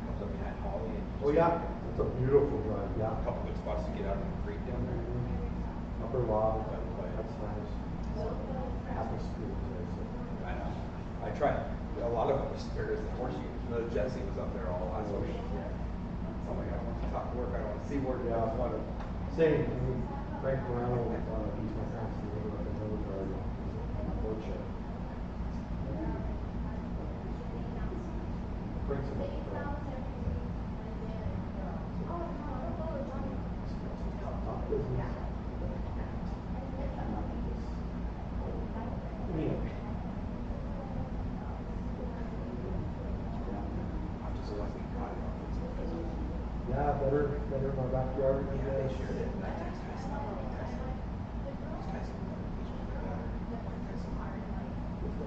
comes up behind Holly and. Oh yeah, it's a beautiful drive, A yeah. couple good spots to get out of the creek down there. Upper log, that's nice. Atmosphere is I know. I tried, a lot of it was spares and horseshoe, Jesse was up there all last week. I'm like, I don't want to talk work, I don't want to see work. yeah, same, Frank Morano, he's my parents' neighbor up in Military, unfortunate. Brings him up to not business. I'm just lucky God it all gets over. Yeah, better in our backyard. Yeah, they shared it, and I text Tyson, these guys,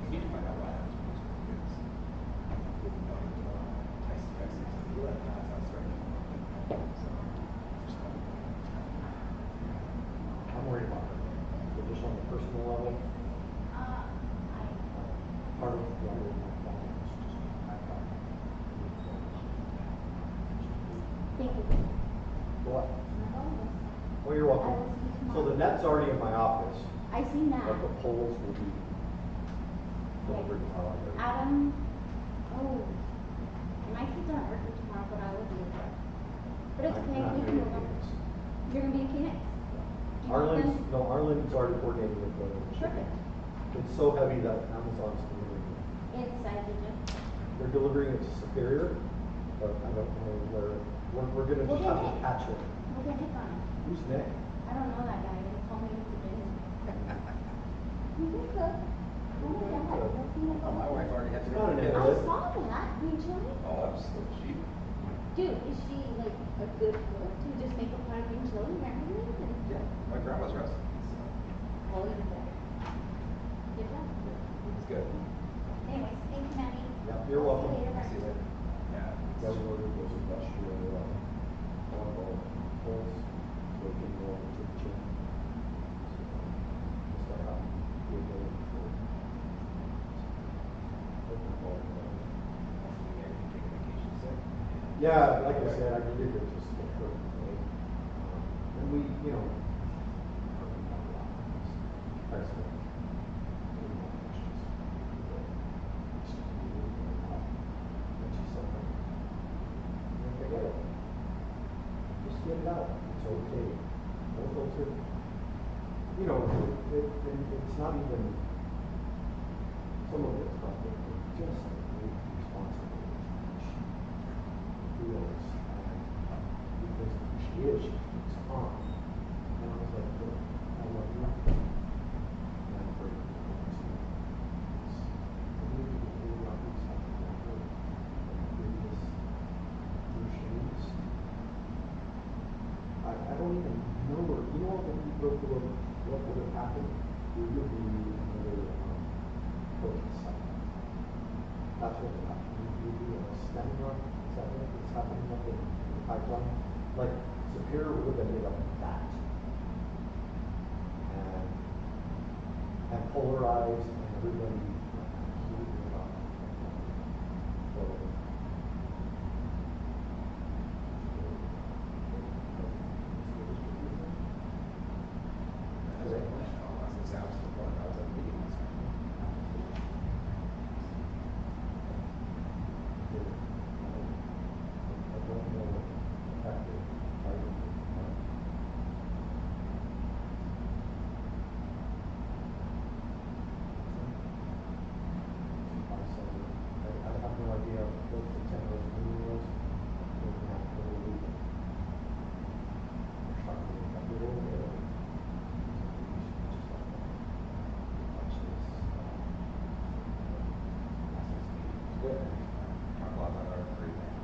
you need to find out what happens when these kids. Tyson texted me, he let me know, that's right. What? My phone was stuck. Oh, you're I welcome. will see you So the tomorrow. net's already in my office, I seen that. but the poles will be delivered tomorrow. Adam, oh, my kids aren't working tomorrow, but I will be at work. But it's okay, we can move them. You're gonna be in Phoenix? Do you want them? Arlen's already coordinated with the shipping. Perfect. It's so heavy that Amazon's delivering it. Inside the gym? They're delivering it to Superior, but I don't know where, we're gonna We'll just get have to Nick. patch it. We'll get Nick on it. Who's Nick? I don't know that guy, but he told me he's a business. You can cook. Oh my God, I've seen it. Oh, my wife already had to Not an go. I analyst. saw that, usually. Oh, absolutely. She, Dude, is she like a good cook? Do you just make a pot of green chili and marinate and? yeah, my grandma's recipe. Oh, even better. Good job. It's good. Anyways, thank you, Maddie. Yep, you're welcome. See you later. See you later. Yeah. Yeah, we ordered those industrial, portable poles, so we can go over to the gym. So, just have the ability for. open ball, Yeah, like I said, I needed to just get her. And we, you know. That's good. And she said, forget it. Just get it out. It's okay. Don't filter. You know, it's not even, some of it's not good, but just responsible. Feels, because she is, she's calm. And I was like, look, I love you. And I'm grateful. We need to do not do something like that. I don't even know her. You know what would have happened? We would be another protest site. That's what would happen. We'd be a standing rock. Is that what is happening up in the pipeline? Like Superior would have ended up with that. And polarized and everybody heated up. So I have no idea what the tenor of the meeting was. We're gonna have to go over it. We're trying to get it over there. Good. Talk a lot about our free thing,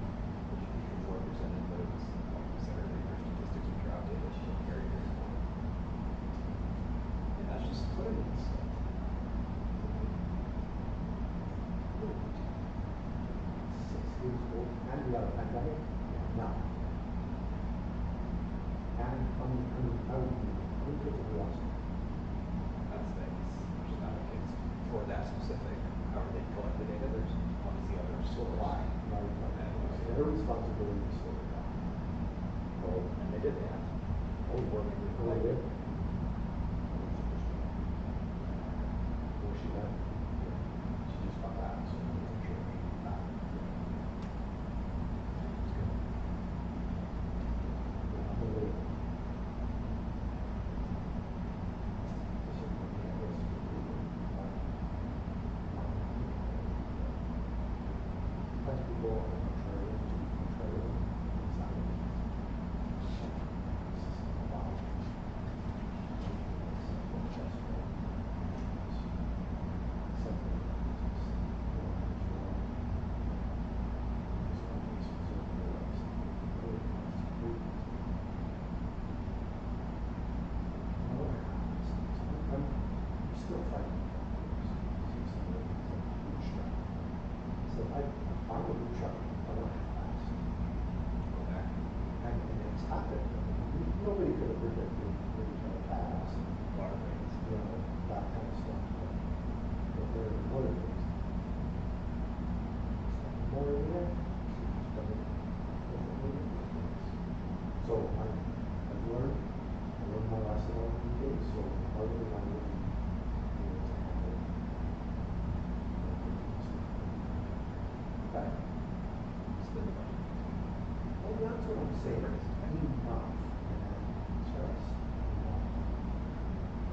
which you 4% includes, consider that your statistics are dropped in, that you don't carry your. And that's just what it is. And we got a pandemic? No. And how many kids have we lost? That's things, there's not kids for that specific, however they collect the data, there's one is the other source. Why? Their responsibility is still there. Well, and they did that. Oh, working with Oh, they did? collective. Where she at? She just got back, so I'm not sure if she's back. I'm gonna wait. Sometimes people are contrarian to be contrarian. Wow. I'm still fighting. So I'm fine with the truck. I want to fast. Go back. And it's happened. Nobody could have predicted really trying to pass. A lot of things. You know, that kind of stuff. But there are other things. More in there. would say enough in that stress.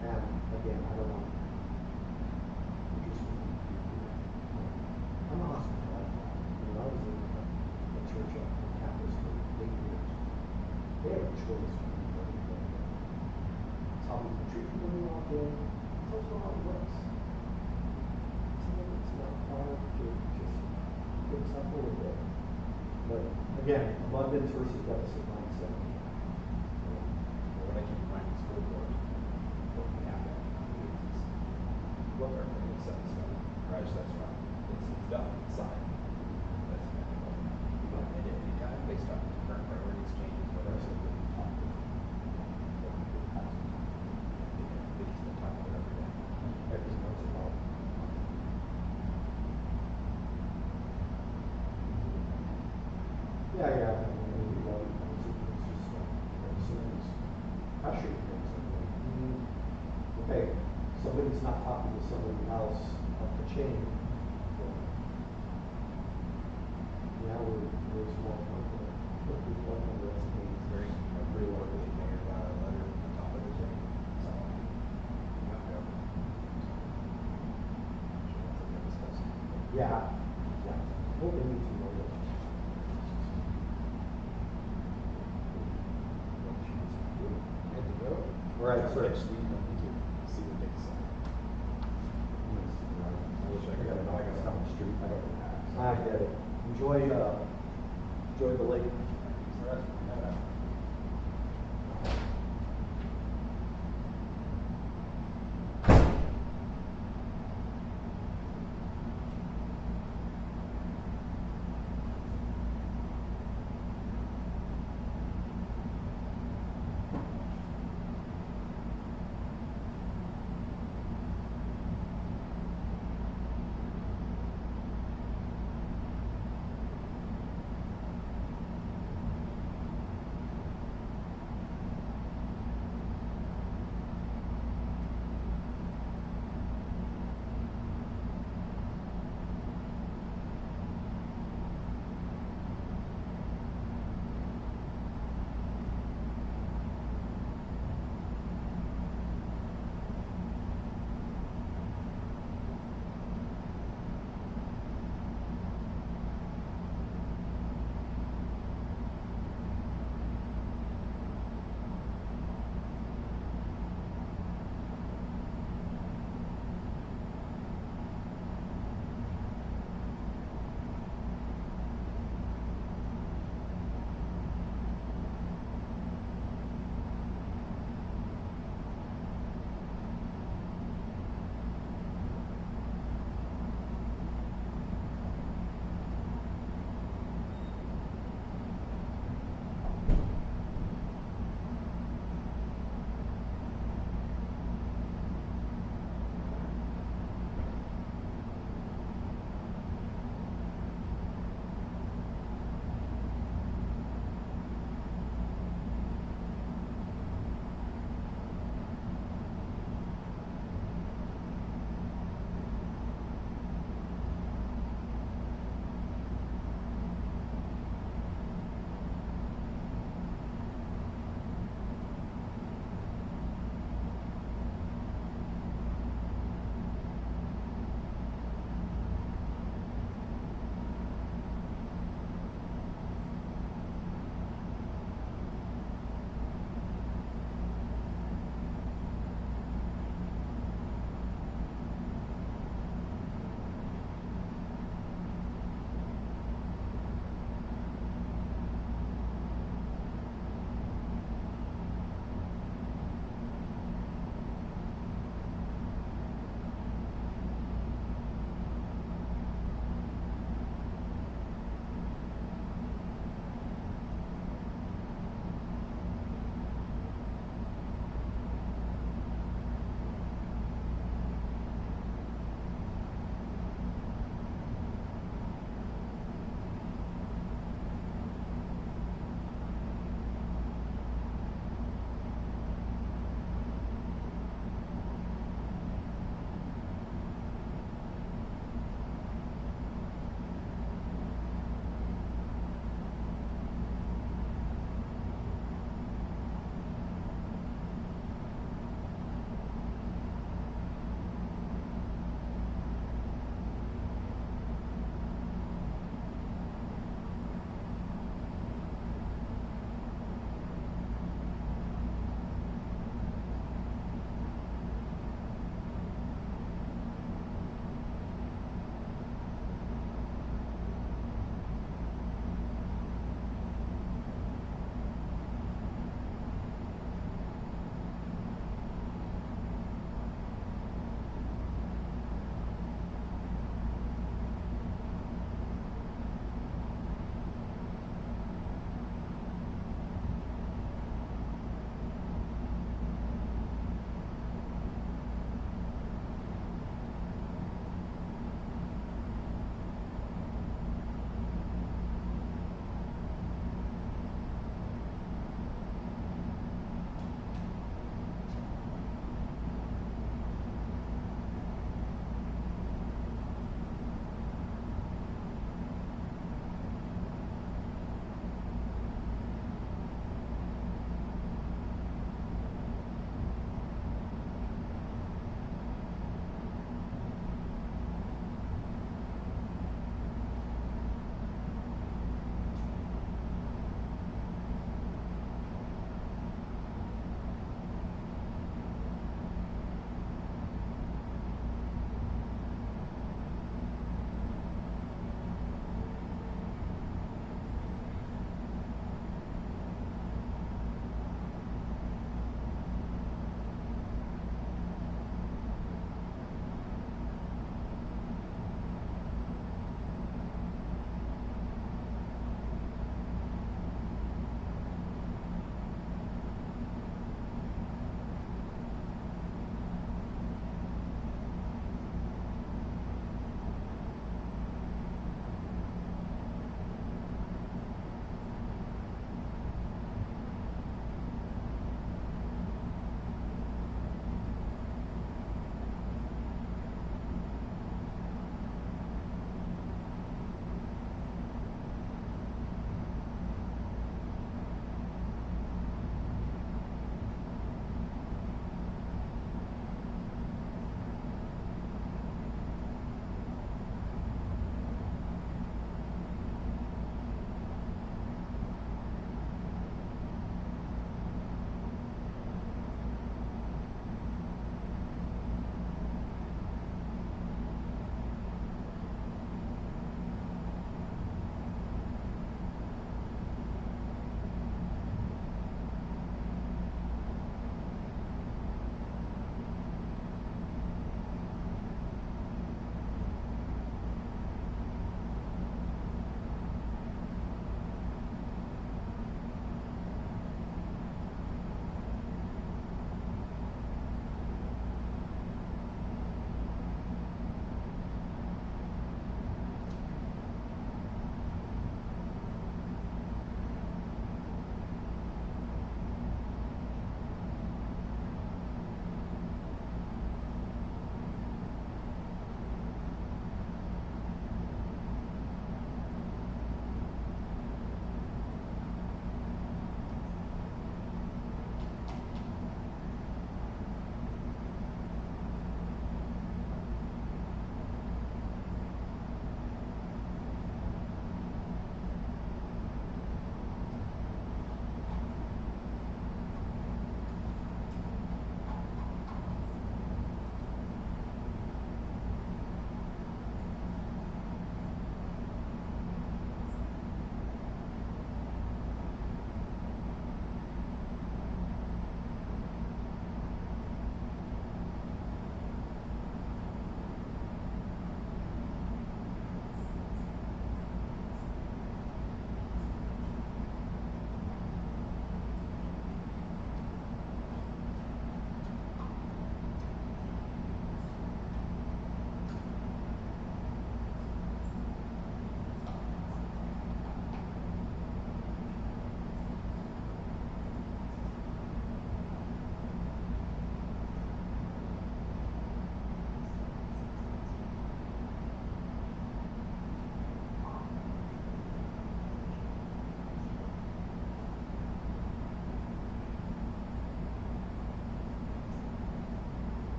And again, I don't want to just, I'm a hospital. I was in a church on campus for 8 years. They have a choice. It's how we treat people when you walk in. It's also how it works. It's not hard to just fix up a little bit. But again, abundance versus deficit mindset. What I keep reminding school board, what we have to do is look our thing set stuff, garage stuff's right, it's done, it's signed. That's manageable. You don't end it anytime based on current priorities, changes, whatever, so we can talk to them. We can still talk about it every day. Every once in a while. Yeah, yeah. I mean, it's just pressure things. Okay, somebody's not talking to somebody else up the chain. Yeah, we're small company. We're one of the It's very, very orderly, mayor got a letter on top of the thing, so. You have to have it. Yeah, yeah. Well, they need to know that. Good to go. All right, sir. Next week, we need to see what they decide. I wish I got it. I got down the street. I get it. Enjoy the lake.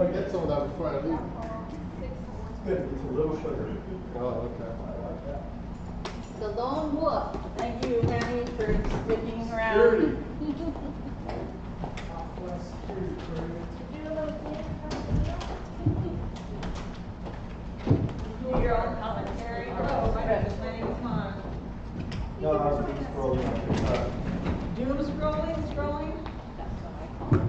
I'll get some of that before I leave. Good, it's a little sugar. Oh, okay. The lone wolf. Thank you, Manny, for sticking around. Do your own commentary. Oh, my goodness, my name is Mon. No, I was being scrolling. Doom scrolling? That's what I call it.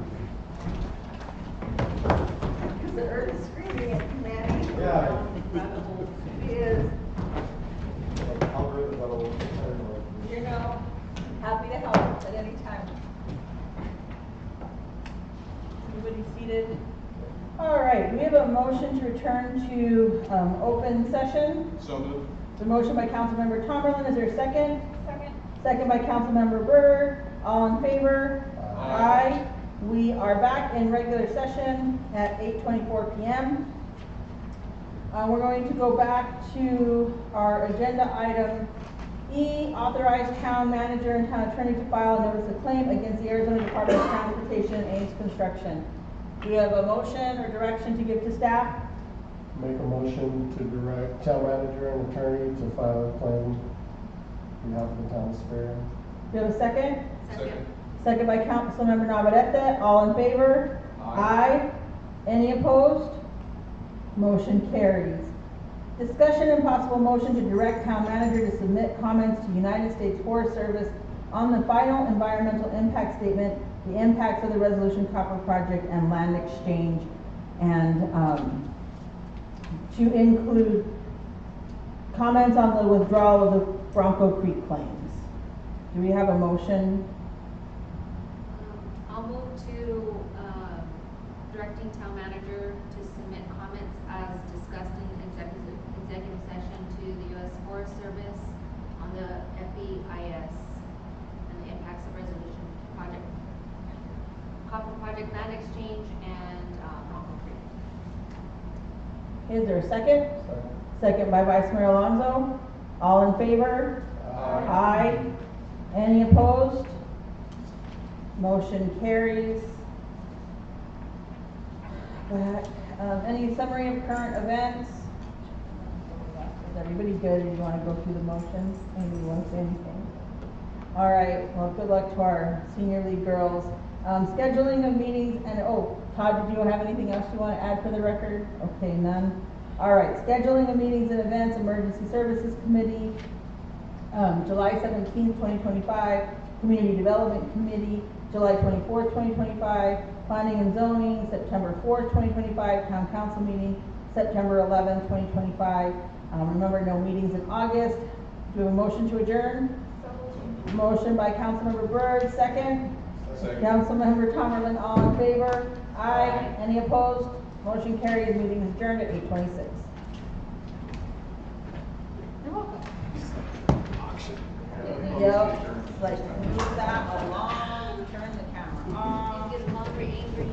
Because the earth is screaming at Manny. Yeah. It is, Algorithm that'll you know, happy to help at any time. Everybody seated? All right, we have a motion to return to open session. So moved. The motion by Councilmember Tomerlin, is there a second? Second. Second by Councilmember Byrd, all in favor? Aye. We are back in regular session at 8:24 PM. We're going to go back to our agenda item E, authorize town manager and town attorney to file a notice of claim against the Arizona Department of Transportation and Ames Construction. Do we have a motion or direction to give to staff? Make a motion to direct town manager and attorney to file a claim on behalf of the town of Superior. Do you have a second? Second. Second by Councilmember Navarrete, all in favor? Aye. Any opposed? Motion carries. Discussion and possible motion to direct town manager to submit comments to United States Forest Service on the final environmental impact statement, the impacts of the Resolution Copper Project and land exchange, and to include comments on the withdrawal of the Bronco Creek claims. Do we have a motion? I'll move to, directing town manager to submit comments as discussed in executive session to the U.S. Forest Service on the FEIS and the impacts of resolution project, copper project land exchange and, Bronco Creek. Is there a second? Second by Vice Mayor Alonso. All in favor? Aye. Any opposed? Motion carries. Any summary of current events? Is everybody good? Do you want to go through the motions? Anybody want to say anything? All right, well, good luck to our senior league girls. Scheduling of meetings and, oh, Todd, did you have anything else you want to add for the record? Okay, none. All right, scheduling of meetings and events, Emergency Services Committee, July 17th, 2025, Community Development Committee, July 24th, 2025, Planning and Zoning, September 4th, 2025, Town Council meeting, September 11th, 2025. Remember, no meetings in August. Do we have a motion to adjourn? Motion by Councilmember Byrd, second. Second. Councilmember Tomerlin, all in favor? Aye. Any opposed? Motion carries. Meeting is adjourned at 8:26. You're welcome. Yep. Like, move that along, turn the camera on. Get longer, angry,